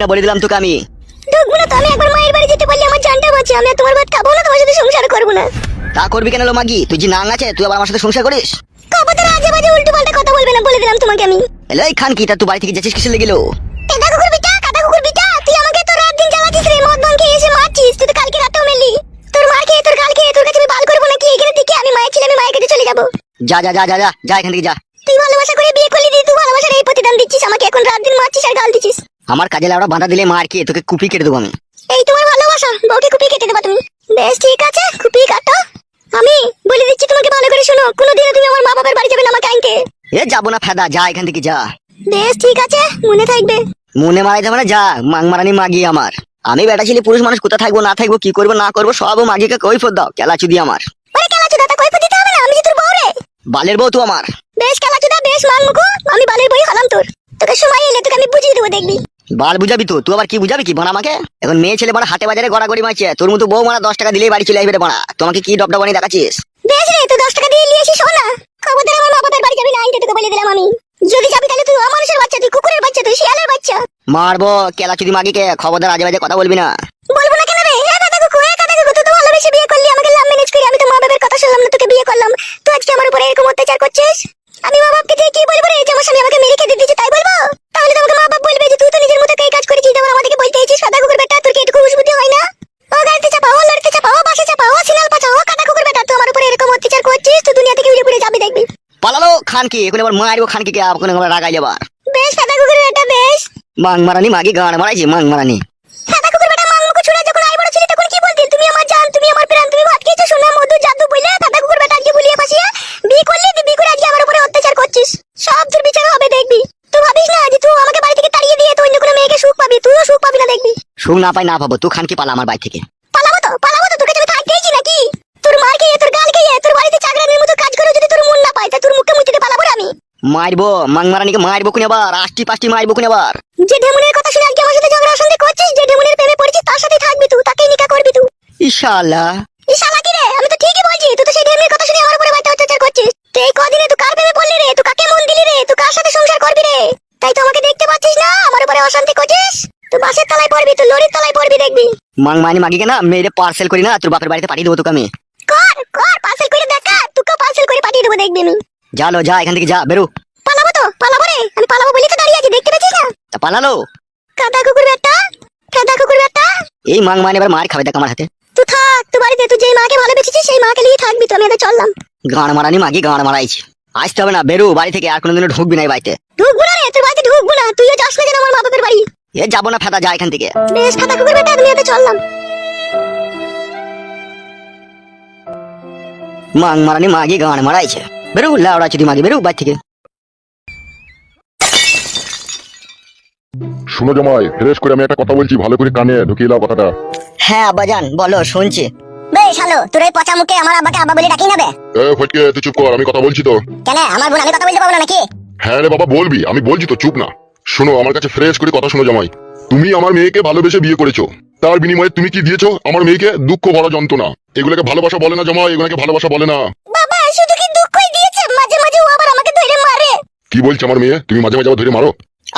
বলে দিলাম তোকে আমি। ঢুকবো না তো। আমি একবার মায়ের বাড়ি যেতে পারলে আমার জানটা বাঁচে। আমি আর তোমার ভাত খাবো না, তোমার সাথে সংসার করবো না। তা করবি কেন লো মাগি? তুই যে নাং আছে, তুই আবার আমার সাথে সংসার করিস? খবরদার আজে বাজে উল্টো পাল্টা কথা বলবে না, বলে দিলাম তোমাকে আমি। এলো এই খান কি, তা তুই বাড়ি থেকে যাচ্ছিস কিসে লেগেলো? কাদা কুকুর বিটা, কাদা কুকুর বিটা, তুই আমাকে তো রাত দিন জ্বালাচ্ছিস রে। মদ ভাঙ খেয়ে এসে মারছিস। তুই তো কালকে রাতেও মেলি। তোর মার খেয়ে, তোর গাল খেয়ে তোর কাছে আমি বাল করবো নাকি? এইখানে দেখি আমি মায়ের ছেলে, আমি মায়ের কাছে চলে যাবো। যা যা যা যা যা যা এখান থেকে যা। তুই ভালোবাসা করে বিয়ে করলি, তুই ভালোবাসার এই প্রতিদান দিচ্ছিস আমাকে। এখন রাত দিন মারছিস আর গাল দিচ্ছিস। আমার কাজে লাউড়া বাঁধা দিলে মার খেয়ে তোকে কুপি কেটে দেবো আমি। এই তোমার ভালোবাসা? বউকে কুপি কেটে দেবা তুমি? বেশ ঠিক আছে, কুপি কাটো। আমি বলে দিচ্ছি তোমাকে ভালো করে শোনো, কোনোদিনও তুমি আমার মা বাবার বাড়ি যাবে না আমাকে আনতে। এ যাবো না ফেদা, যা এখান থেকে যা। বেশ ঠিক আছে, মনে থাকবে। মনে মারাই যাবে না, যা। মাং মারানি মাগি আমার। আমি বেটা ছেলে পুরুষ মানুষ, কোথা থাকবো না থাকবো, কি করবো না করবো, সব মাগিকে কৈফত দাও। কেলাচুদি আমার। ওরে কেলাচুদা, তা কৈফত দিতে হবে না, আমি যে তোর বউ রে। বালের বউ তুই আমার। বেশ কেলাচুদা, বেশ মানমুখো। আমি বালের বই হলাম তোর। তোকে সময় এলে তোকে আমি বুঝিয়ে দেবো, দেখবি। বাল বুঝাবি তো তুই? আবার কি বুঝাবি কি বানা আমাকে? এখন মেয়ে ছেলে বাড়া হাটে বাজারে গড়াগড়ি মারছে, তোর মতো বউ মারা 10 টাকা দিলেই বাড়ি চলে আসবে রে বাড়া। তোমাকে কি ডবডা বানিয়ে দেখাচ্ছিস? বেশ রে, তুই 10 টাকা দিয়ে নিয়ে আসিস, শোন না। খবরদার আমার মা বাবার বাড়ি যাবি না, আইনটা তোকে বলে দিলাম আমি। যদি যাবি তাহলে তুই মানুষের বাচ্চা, তুই কুকুরের বাচ্চা, তুই শিয়ালের বাচ্চা। মারবো কেলাচুদি মাগিকে। খবরদার আজে বাজে কথা বলবি না। বলবো না কেন রে? দাদা কুকু, দাদা কুকু, তুই তো ভালোবেসে বিয়ে করলি, আমাকে লাভ ম্যানেজ করে। আমি তো মা বাবার কথা শুনলাম না, তোকে বিয়ে করলাম। তুই আজকে আমার উপরে এরকম অত্যাচার করছিস। আমি মা বাবাকে দিয়ে কি বলবো রে? যে আমার স্বামী আমাকে মেরে খেতে দিয়েছে তাই বলবো? তাহলে তো আমাকে মা বাবা বলবে যে তুই তো নিজের মতো এই কাজ করেছিস, যেমন আমাদেরকে বলতে এসেছিস। দাদা কুকুর বেটা, তোর কি একটু বুদ্ধি হয় না? ও গাড়িতে চাপা, ও লড়তে চাপা, ও বাসে চাপা, ও সিনাল পাচা, ও কাদা কুকুর বেটা, তুই আমার উপরে এরকম অত্যাচার করছিস, তুই দুনিয়া থেকে উড়ে পুড়ে যাবি, দেখবি। পালালো খান কি, এখন আবার মারবো খান কি, এখন আবার রাগাই যাবার। বেশ দাদা কুকুর বেটা, বেশ। মাং মারানি মাগি গান মারাইছি, মাং মারানি। দাদা কুকুর বেটা, মাংমুখ ছুড়ে যখন আই বড় ছিলি তখন কি বলতিস? তুমি আমার জান, তুমি আমার প্রাণ, তুমি ভাত খেয়েছো সোনা মধু জাদু বলে। দাদা কুকুর বেটা আজকে বুলিয়ে ফাঁসিয়ে বিয়ে করলি, তুই বিয়ে করে আজকে আমার উপরে অত্যাচার করছিস। সব তোর বিচার হবে, দেখবি। তুই ভাবিস না যে তুই আমাকে বাড়ি থেকে তাড়িয়ে দিয়ে তুই অন্য কোনো মেয়েকে সুখ পাবি, তুইও সুখ পাবি না, দেখবি। সুখ না পাই না পাবো, তুই খান কি পালা আমার বাড়ি থেকে। পালাবো তো, পালাবো তো, তোকে আমি থাকতেইছি নাকি? তোর মার খেয়ে, তোর গাল খেয়ে, তোর বাড়িতে চাকরানির মতো কাজ করে যদি তোর মন না পায়, তা তোর মুখে মুছিতে পালাবো রে আমি। মারবো মাং মারানিকে, মারবো কোন আবার, 8টি 5টি মারবো কোন আবার। যে ঢেমুনের কথা শুনে আজকে আমার সাথে ঝগড়া অশান্তি করছিস, যে ঢেমুনের প্রেমে পড়েছিস, তার সাথেই থাকবি তুই, তাকেই নিকা করবি তুই। ইনশাআল্লাহ। শালা কি রে? আমি তো ঠিকই বলছি, তুই তো সেই ঢেমনির কথা শুনে আমার উপরে বাড়িতে অত্যাচার করছিস। তুই এই কদিনে তুই কার প্রেমে পড়লি রে? তুই কাকে মন দিলি রে? তুই কার সাথে সংসার করবি রে? তাই তো আমাকে দেখতে পাচ্ছিস না, আমার উপরে অশান্তি করছিস। তুই বাসের তলায় পড়বি, তুই লরির তলায় পড়বি, দেখবি। মাং মানি মাগিকে না মেরে পার্সেল করি না, তোর বাপের বাড়িতে পাঠিয়ে দেবো তোকে আমি। কর কর, পার্সেল করে দেখা, তোকে পার্সেল করে পাঠিয়ে দেবো, দেখবি আমি। যা লো, যা এখান থেকে যা, বেরো। পালাবো তো, পালাবো রে। আমি পালাবো বলি তো দাঁড়িয়ে আছি, দেখতে পাচ্ছিস না? তা পালালো। কাদা কুকুর বেটা, কাদা কুকুর বেটা। এই মাং মানি এবার মার খাবে দেখ আমার হাতে। তুই থাক, তুই বাড়িতে, তুই যেই মাকে ভালোবেসেছিস সেই মাকে নিয়ে থাকবি। তো আমি এটা চললাম। গান মারানি মাগি গান মারাইছি। আসতে হবে না, বেরো বাড়ি থেকে, আর কোনোদিনও ঢুকবি না এই বাড়িতে। ঢুকবো না রে, তোর বাড়িতে ঢুকবো না। তুইও যাস না যেন আমার মা বাবার বাড়ি। এ যাবো না ফেদা, যা এখান থেকে। বেশ কাদা কুকুর বেটা, আমি এটা চললাম। মাং মারানি মাগি গান মারাইছে। বেরো লাউড়া চুদি মাগি, বেরো বাড়ি থেকে। শুনো জামাই, ফ্রেশ করে আমি একটা কথা বলছি, ভালো করে কানে ঢুকিয়ে দাও কথাটা। হ্যাঁ আব্বাজান বলো, শুনছি। বেশ হলো, তোর এই পচা মুখে আমার আব্বাকে আব্বা বলে ডাকি নেবে? এ ফটকে, তুই চুপ কর, আমি কথা বলছি তো। কেন আমার বোন, আমি কথা বলতে পারবো না নাকি? হ্যাঁ রে বাবা বলবি, আমি বলছি তো, চুপ না। শোনো আমার কাছে ফ্রেশ করে কথা শোনো জামাই। তুমি আমার মেয়েকে ভালোবেসে বিয়ে করেছো, তার বিনিময়ে তুমি কি দিয়েছো? আমার মেয়েকে দুঃখ ভরা যন্ত্রণা। এগুলোকে ভালোবাসা বলে না জামাই, এগুলোকে ভালোবাসা বলে না। বাবা শুধু কি দুঃখই দিয়েছে, মাঝে মাঝে ও আবার আমাকে ধরে মারে। কি বলছে আমার মেয়ে? তুমি মাঝে মাঝে আবার ধরে মারো?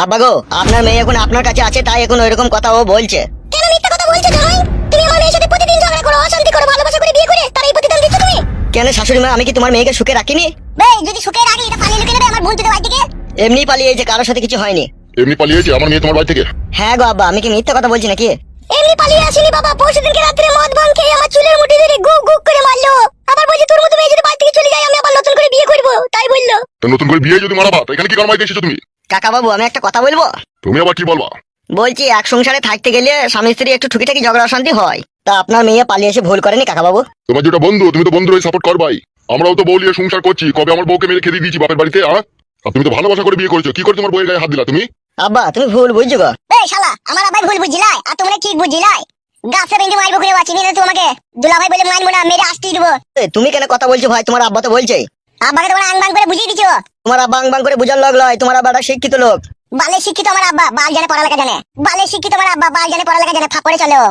আব্বা গো, আপনার মেয়ে এখন আপনার কাছে আছে, তাই এখন ওইরকম কথা ও বলছে। কেন মিথ্যা কথা বলছো জামাই? তুমি আমার মেয়ের সাথে প্রতিদিন ঝগড়া করো, অশান্তি করো, ভালোবাসা করে বিয়ে করে তার এই প্রতিদান দিচ্ছ তুমি? কেন শাশুড়ি মা, আমি কি তোমার মেয়েকে সুখে রাখিনি? বেশ, যদি সুখে রাখি এটা পালিয়ে লুকিয়ে নেবে আমার বোন তোদের বাড়ি থেকে? এমনি পালিয়েছে, কারোর সাথে কিছু হয়নি। এমনি পালিয়েছে আমার মেয়ে তোমার বাড়ি থেকে? হ্যাঁ গো আব্বা, আমি কি মিথ্যা কথা বলছি নাকি? এমনি পালিয়ে আসিনি বাবা, পরশুদিনকে রাত্রে মদ ভাঙ খেয়ে আমার চুলের মুঠি ধরে গুক গুক করে মারলো। আবার বলছে তোর মতো মেয়ে যদি বাড়ি থেকে চলে যায় আমি আবার নতুন করে বিয়ে করবো, তাই বললো। তো নতুন করে বিয়ে যদি মারাবা, তো এখানে কি কারমাইতে এসেছো তুমি? কাকা বাবু, আমি একটা কথা বলবো? তুমি আবার কি বলবা? বলছি এক সংসারে থাকতে গেলে স্বামী স্ত্রী একটু ঠুকিটাকি ঝগড়া অশান্তি হয়, তা আপনার মেয়ে পালিয়ে এসে ভুল করেনি কাকা বাবু? তোমার যেটা বন্ধু, তুমি তো বন্ধুর সাপোর্ট করবাই। আমরাও তো বউ নিয়ে সংসার করছি, কবে আমার বউকে মেরে খেতে দিয়েছি বাপের বাড়িতে? আর তুমি তো ভালোবাসা করে বিয়ে করেছো, কি করে তোমার বউয়ের গায়ে হাত দিলা তুমি? আব্বা তুমি ভুল বুঝছো গো। এই শালা, আমার আবার ভুল বুঝিলাই আর তোমরা ঠিক বুঝিলাই। গাছে বেঁধে মারবো করে বাঁচিনি না তোমাকে। দুলাভাই বলে মারবো না, মেরে আসতেই দেবো। তুমি কেন কথা বলছো ভাই? তোমার আব্বা তো বলছে। আব্বাকে তোমরা আংবাং করে বুঝিয়ে দিছো। তোমার আব্বা আং করে বুঝার লোক লয়, তোমার আব্বাটা শিক্ষিত লোক। বালে শিক্ষিত আমার আব্বা, বাল জানে পড়ালেখা জানে। বালে শিক্ষিত আমার আব্বা, বাল জানে পড়ালেখা জানে, ফাঁপড়ে চলেও।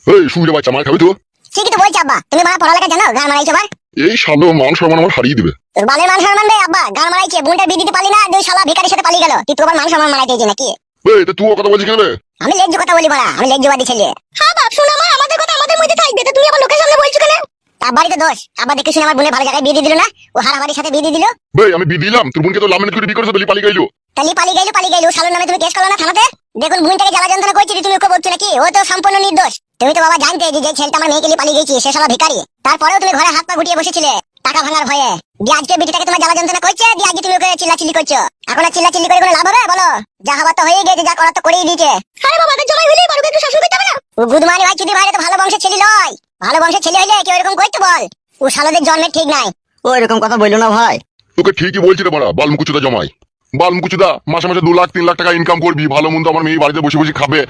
এই সুবিধা বাচ্চা, মার খাবি তো? ঠিকই তো বলছে আব্বা, তুমি মারা পড়ালেখা জানো, গান মারাইছো আবার। এই শালো মান সম্মান আমার হারিয়ে দিবে। তোর বালের মান সম্মান রে আব্বা, গান মারাইছে, বোনটার বিয়ে দিতে পারলি না, দুই শালা ভিখারির সাথে পালিয়ে গেল। তুই তো আবার মান সম্মান মারাইতে নাকি? এই তো তুই ও কথা বলছিস কেন বে? আমি লেজ্জ কথা বলি বড়া, আমি লেজ্জবাদী ছেলে। হ্যাঁ বাপ, শোনো আমার, আমাদের কথা আমাদের মধ্যে থাকবে, তো তুমি আবার লোকের সামনে বলছো কেন? তার বাড়িতে দোষ, আবার দেখে শুনে আমার বোনের ভালো জায়গায় বিয়ে দিয়ে দিল না, ও হারাবাড়ির সাথে বিয়ে দিয়ে দিল। বে আমি বিয়ে দিলাম, তোর বোনকে তো লাভ ম্যারেজ করে বিয়ে করেছো, তো পালিয়ে গেলো। তাহলে পালিয়ে গেল, ও শালোর নামে তুমি কেস করলো না থানাতে? দেখুন বোনটাকে জ্বালা যন্ত্রণা করছি, তুমি ওকে বলছো নাকি? ও তো সম্পূর্ণ নির্দোষ। তুমি তো বাবা জানতে যে ছেলেটা আমার মেয়েকে নিয়ে পালিয়ে গেছি সে শালা ভিখারি, তারপরেও তুমি ঘরে হাত পা গুটিয়ে বসেছিলে টাকা ভাঙার ভয়ে। দিয়ে আজকে বিটিটাকে তোমার জ্বালা যন্ত্রণা করছে, দিয়ে আজকে তুমি ওকে চিল্লাচিল্লি করছো। এখন আর চিল্লাচিল্লি করে কোনো লাভ হবে বলো? যা হবার তো হয়ে গেছে, যা করার তো করেই দিয়েছে। আরে বাবা, তার জামাই হইলেই পারবে, একটু শাসন করতে হবে না? ও গুদমানি ভাই চুদি ভাই তো ভালো বংশের ছেলে নয়, ভালো বংশের ছেলে হইলে কেউ এরকম করতে বল? ও শালাদের জন্মের ঠিক নাই। ও এরকম কথা বললো না ভাই। তোকে ঠিকই বলছি রে বাড়া, বালমুকুচুদা জামাই। বালমুকুচুদা মাসে মাসে 2 লাখ 3 লাখ টাকা ইনকাম করবি, ভালো মন্দ আমার মেয়ে বাড়িতে বসে বসে খাবে,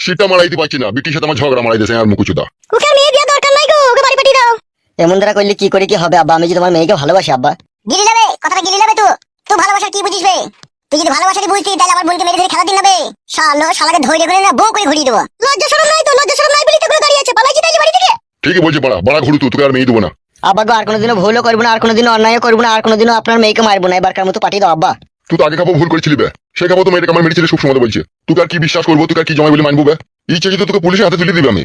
সেটা মারাইতে পারছি না। বিটির সাথে আমার ঝগড়া মারাই দিয়েছে আর মুকুচুদা। ওকে মেয়ে দেওয়া দরকার নাই গো, ওকে বাড়ি পাঠিয়ে দাও। এমন দ্বারা করলে কি করে কি হবে আব্বা? আমি যে তোমার মেয়েকে ভালোবাসি আব্বা। গিলি নেবে কথাটা, গিলি নেবে তুই ভালোবাসার কি বুঝিস বে? তুই যদি ভালোবাসারই বুঝতি তাহলে আমার বোনকে মেরে ধরে খেলা দিন নেবে। শালাকে ধরে করে না বউ করে ঘুরিয়ে দেবো। লজ্জা শরম নাই তো, লজ্জা শরম নাই বলি তো এগুলো দাঁড়িয়ে আছে, পালাইছি তাইলে বাড়ি থেকে। ঠিকই বলছি বাড়া, বাড়া ঘুরু তোকে আর মেয়ে দেবো না। আব্বা গো, আর কোনোদিনও ভুলও করবো না, আর কোনোদিনও অন্যায় করবো না, আর কোনোদিনও আপনার মেয়েকে মারবো না, এবারকার মতো পাঠিয়ে দাও আব্বা। তুই তো আগে খাবো ভুল করেছিলি বে, সে খাবো তো মেয়েটাকে আমার মেরেছিলি সব সময় বলছে। তুই আর কি বিশ্বাস করবো, তুই আর কি জমাই বলে মানবো বে? ইচ্ছে যদি তোকে পুলিশের হাতে তুলে দিবে আমি।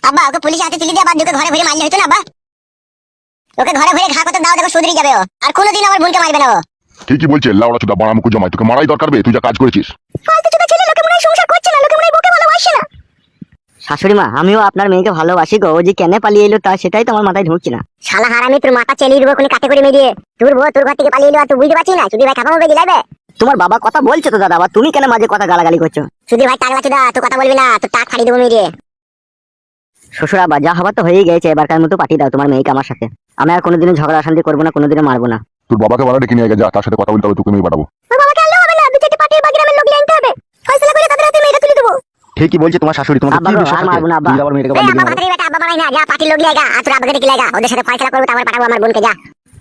আব্বা ওকে পুলিশ হাতে তুলে দিয়ে বাদ ওকে ঘরে ঘরে মারলে হতো না আব্বা? ওকে ঘরে ঘরে ঘা কত দাও, দেখো সুধরি যাবে ও, আর কোনোদিন আমার বোনকে মারবে না ও। ঠিকই বলছে লাউড়া চুদা বাড়া মুকু জমাই, তোকে মারাই দরকার বে, তুই যা কাজ করেছিস। ফালতু চোদা ছেলে, লোকে মনে হয় সংসার করছে না, লোকে মনে হয় বউকে ভালোবাসে না। শাশুড়ি মা, আমিও আপনার মেয়েকে ভালোবাসি গো, ও যে কেন পালিয়ে এলো তা সেটাই তো আমার মাথায় ঢুকছে না। শালা হারামি, তোর মাথা চেলিয়ে দেবো কোনো কাটে করে মেরিয়ে। তোর বউ তোর ঘর থেকে পালিয়ে এলো আর তুই বুঝতে পারছিস না? চুদি ভাই খাপা মুখে দিলাবে। তোমার বাবা কথা বলছে তো দাদা, আবার তুমি কেন মাঝে কথা গালাগালি করছো? চুদি ভাই টাকলা চুদা, তুই কথা বলবি না, তোর টাক ফাড়িয়ে দেবো মেরিয়ে। শ্বশুর আব্বা, যা হবার তো হয়েই গেছে, এবারকার মতো পাঠিয়ে দাও তোমার মেয়েকে আমার সাথে। আমি আর কোনোদিনও ঝগড়া অশান্তি করবো না, কোনোদিনও মারবো না। তোর বাবাকে বাড়া ডেকে নিয়ে যা, তার সাথে কথা বলতে হবে, তোকে মেয়ে পাঠাবো। ওর বাবাকে আনলেও হবে না, দু চারটে পার্টির বাগিরামের লোক নিয়ে আনতে হবে, ফয়সালা করে তাদের হাতে মেয়েটা তুলে দেবো। ঠিকই বলছে তোমার শাশুড়ি, তোমাকে আব্বা কি গো, বিশ্বাস আর আছে? মারবো না আব্বা। তুমি আবার মেয়েটাকে এই বাড়ি আব্বা দিয়ে ভাতারি বেটা, আব্বা বাড়াই না, যা পার্টির লোক লিয়েগা, আর তোর আব্বাকে ডেকে লাগা, ওদের সাথে ফয়সালা করবো, তারপর পাঠাবো আমার বোনকে, যা।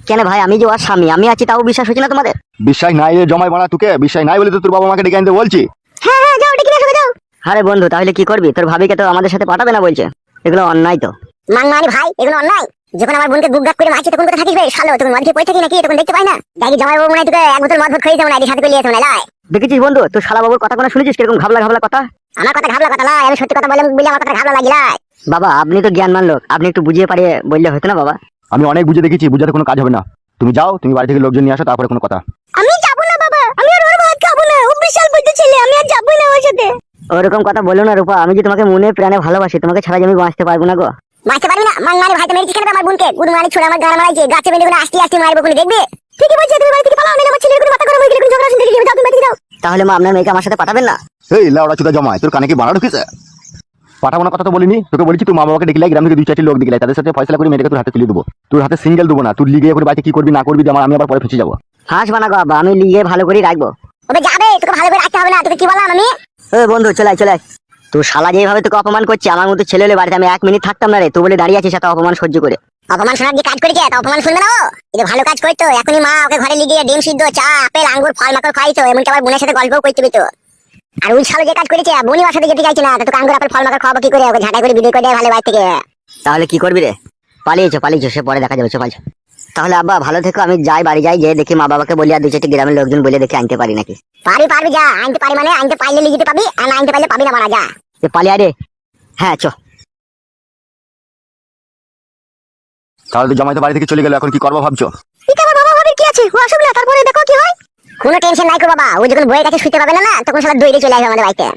কেন ভাই, আমি যে ওর স্বামী, আমি আছি তাও বিশ্বাস হচ্ছে না তোমাদের? বিশ্বাস নাই রে জমাই বানা, তোকে বিশ্বাস নাই বলে তো তোর বাবা মাকে ডেকে আনতে বলছি। হ্যাঁ হ্যাঁ, যাও ডেকে নিয়ে আসো, যাও। আরে বন্ধু, তাহলে কি করবি? তোর ভাবিকে তো আমাদের সাথে পাঠাবে না বলছে, এগুলো অন্যায় তো। মাংমানি ভাই, এগুলো অন্যায়। যখন আমার বোনকে গুগগাক করে মারছি তখন কোথায় থাকিস বে শালো? তখন মদ খেয়ে পড়ে থাকি নাকি? তখন দেখতে পাই না? দেখি জামাই বাবু মনে হয় তোকে এক বোতল মদ খেয়ে যাবো না, সাথে করে নিয়ে লাই। দেখেছিস বন্ধু, তোর শালা বাবুর কথা কোনো শুনেছিস কিরকম ঘাবলা ঘাবলা কথা? আমার কথা ঘাবলা কথা লাই, আমি সত্যি কথা বলে বলে আমার কথা ঘাবলা লাগিলাই। বাবা, আপনি তো জ্ঞানমান লোক, আপনি একটু বুঝিয়ে পারিয়ে বললে হতো না বাবা? আমি অনেক বুঝে দেখেছি, বুঝাতে কোনো কাজ হবে না। তুমি যাও, তুমি বাড়ি থেকে লোকজন নিয়ে আসো, তারপরে কোনো কথা। আমি যাবো না বাবা, আমি আর ওর ভাত খাবো না, ও বিশাল বুদ্ধি ছেলে, আমি আর যাবোই না ওর সাথে। ওরকম কথা বলো না রূপা, আমি যে তোমাকে মনে প্রাণে ভালোবাসি, তোমাকে ছাড়া যে আমি বাঁচতে পারবো না গো। বাঁচতে পারবি না? মাংমানি ভাই তো মেরেছিস কেন আমার বোনকে? গুদমানি ছুড়ে আমার গাড়া মারাইছে, গাছে বেঁধে করে আসতে আসতে মারবো কোনে, দেখবে? ঠিকই বলছে, তুমি বাড়ি থেকে পালাও, নাহলে আমার ছেলের কোনো মাথা গরম হয়ে গেলে কোনো ঝগড়া শুনতে গিয়ে যাও, তুমি বাড়ি থেকে যাও। তাহলে মা, আপনার মেয়েকে আমার সাথে পাঠাবেন না? এই লাউড়া চুদা জমাই, তোর কানে কি বাড়া ঢুকেছে? পাঠাবো না কথা তো বলিনি, তোকে বলেছি তুই মা বাবাকে ডেকে লাই, গ্রাম থেকে 2-4টি লোক ডেকে লাই, তাদের সাথে ফয়সালা করে মেয়েটাকে তোর হাতে তুলে দেবো। তোর হাতে সিঙ্গেল দেবো না, তুই লিগে করে বাড়িতে কি করবি না করবি আমি আবার পরে ফেঁসে যাবো। হাঁস বানা গো আব্বা, আমি লিগে ভালো করে রাখবো। ওবে যাবে, তোকে ভালো করে রাখতে হবে না, তোকে কি বললাম আমি? ও বন্ধু, চলে চলে, তোর শালা যেভাবে তোকে অপমান করছে, আমার মতো ছেলে হলে বাড়িতে আমি 1 মিনিট থাকতাম না রে। তুই বলে দাঁড়িয়ে আছিস এত অপমান সহ্য করে। অপমান শোনার যে কাজ করেছে তা অপমান শুনবে না ও? এটা ভালো কাজ করতো, এখনই মা ওকে ঘরে লিগিয়ে ডিম সিদ্ধ, চা, আপেল, আঙ্গুর, ফল মাকড় খাইতো, এমনকি আমার বোনের সাথে গল্পও করতে পেতো। আর ওই শালো যে কাজ করেছে, বোনই ওর সাথে যেতে চাইছে না, তো তোকে আঙ্গুর আপেল ফল মাকড় খাওয়াবো কি করে? ওকে ঝাঁটাই করে বিদায় করে দেয় ভালো বাড়ি থেকে। তাহলে কি করবি রে? পালিয়েছো, সে পরে দেখা যাবে, চল। তাহলে আব্বা ভালো থেকো, আমি যাই, বাড়ি যাই, যে দেখি মা বাবাকে বলি আর 2-4টি গ্রামের লোকজন বলে দেখি আনতে পারি নাকি। পারবি যা, আনতে পারি মানে আনতে পারলে লিখিতে পাবি, আর না আনতে পারলে পাবি না, মারা যা। পালিয়ে রে। হ্যাঁ চ। তাহলে তো জমাই তো বাড়ি থেকে চলে গেল, এখন কি করবো ভাবছো? ঠিক আমার বাবা ভাবি কি আছে, ও আসুক না, তারপরে দেখো কি হয়। কোনো টেনশন নাই কো বাবা, ও যখন বইয়ের কাছে শুতে পাবে না, তখন শালা দৌড়ে চলে আসবে আমাদের বাড়িতে।